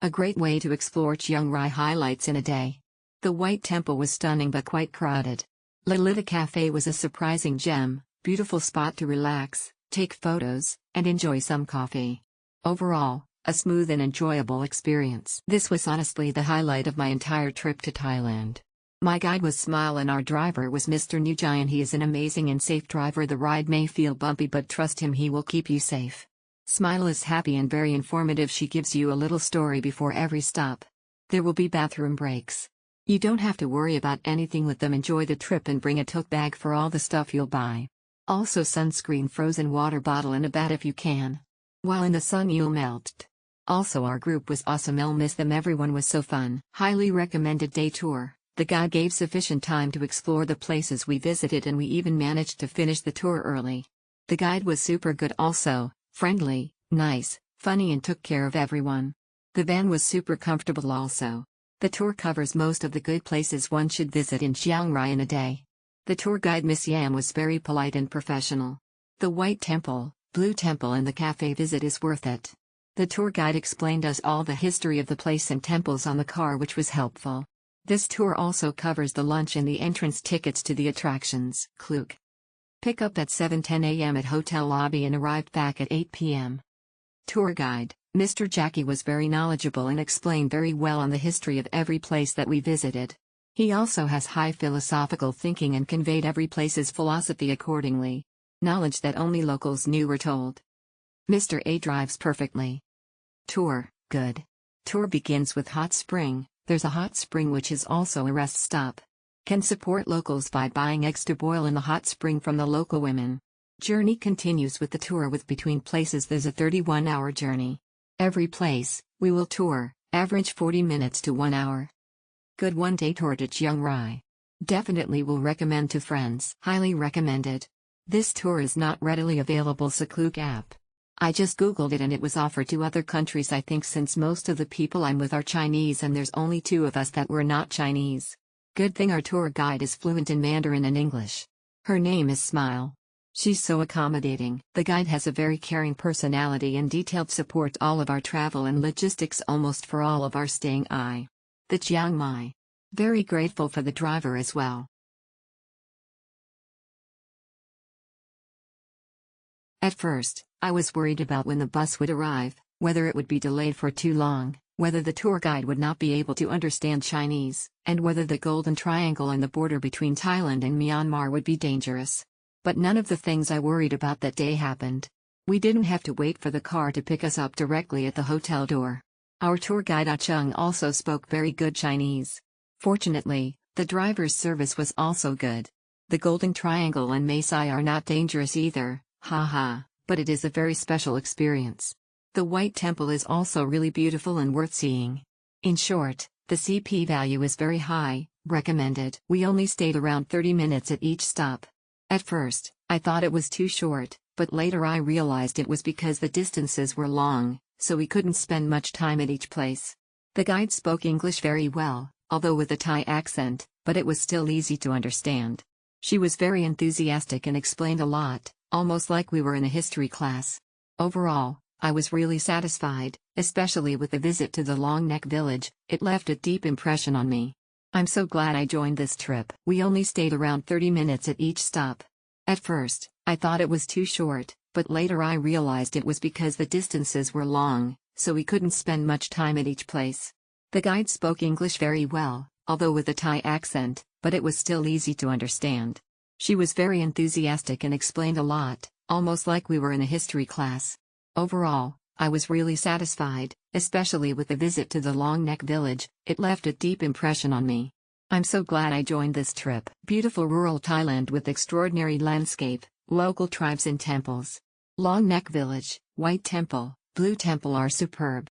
A great way to explore Chiang Rai highlights in a day. The White Temple was stunning but quite crowded. Lolita Cafe was a surprising gem, beautiful spot to relax, take photos, and enjoy some coffee. Overall, a smooth and enjoyable experience. This was honestly the highlight of my entire trip to Thailand. My guide was Smile and our driver was Mr. Nujayan. He is an amazing and safe driver. The ride may feel bumpy but trust him, he will keep you safe. Smile is happy and very informative. She gives you a little story before every stop. There will be bathroom breaks. You don't have to worry about anything with them. Enjoy the trip and bring a tote bag for all the stuff you'll buy. Also sunscreen, frozen water bottle and a bat if you can. While in the sun you'll melt. Also our group was awesome. I'll miss them. Everyone was so fun. Highly recommended day tour. The guide gave sufficient time to explore the places we visited and we even managed to finish the tour early. The guide was super good also, friendly, nice, funny and took care of everyone. The van was super comfortable also. The tour covers most of the good places one should visit in Chiang Rai in a day. The tour guide Miss Yam was very polite and professional. The White Temple, Blue Temple and the cafe visit is worth it. The tour guide explained us all the history of the place and temples on the car, which was helpful. This tour also covers the lunch and the entrance tickets to the attractions. Kluk. Pick up at 7:10 a.m. at hotel lobby and arrived back at 8 p.m. Tour guide, Mr. Jackie was very knowledgeable and explained very well on the history of every place that we visited. He also has high philosophical thinking and conveyed every place's philosophy accordingly. Knowledge that only locals knew were told. Mr. A drives perfectly. Tour, good. Tour begins with hot spring. There's a hot spring which is also a rest stop. Can support locals by buying eggs to boil in the hot spring from the local women. Journey continues with the tour with between places. There's a 31-hour journey. Every place, we will tour, average 40 minutes to 1 hour. Good one-day tour to Chiang Rai. Definitely will recommend to friends. Highly recommended. This tour is not readily available so Klook app. I just googled it and it was offered to other countries. I think since most of the people I'm with are Chinese and there's only 2 of us that were not Chinese. Good thing our tour guide is fluent in Mandarin and English. Her name is Smile. She's so accommodating. The guide has a very caring personality and detailed support all of our travel and logistics almost for all of our staying. The Chiang Mai. Very grateful for the driver as well. At first, I was worried about when the bus would arrive, whether it would be delayed for too long, whether the tour guide would not be able to understand Chinese, and whether the Golden Triangle and the border between Thailand and Myanmar would be dangerous. But none of the things I worried about that day happened. We didn't have to wait for the car to pick us up directly at the hotel door. Our tour guide Ah Chung also spoke very good Chinese. Fortunately, the driver's service was also good. The Golden Triangle and Mae Sai are not dangerous either, haha, but it is a very special experience. The White Temple is also really beautiful and worth seeing. In short, the CP value is very high, recommended. We only stayed around 30 minutes at each stop. At first, I thought it was too short, but later I realized it was because the distances were long, so we couldn't spend much time at each place. The guide spoke English very well, although with a Thai accent, but it was still easy to understand. She was very enthusiastic and explained a lot, almost like we were in a history class. Overall, I was really satisfied, especially with the visit to the Long Neck village. It left a deep impression on me. I'm so glad I joined this trip. We only stayed around 30 minutes at each stop. At first, I thought it was too short, but later I realized it was because the distances were long, so we couldn't spend much time at each place. The guide spoke English very well, although with a Thai accent, but it was still easy to understand. She was very enthusiastic and explained a lot, almost like we were in a history class. Overall, I was really satisfied, especially with the visit to the Long Neck village. It left a deep impression on me. I'm so glad I joined this trip. Beautiful rural Thailand with extraordinary landscape, local tribes and temples. Long Neck village, White Temple, Blue Temple are superb.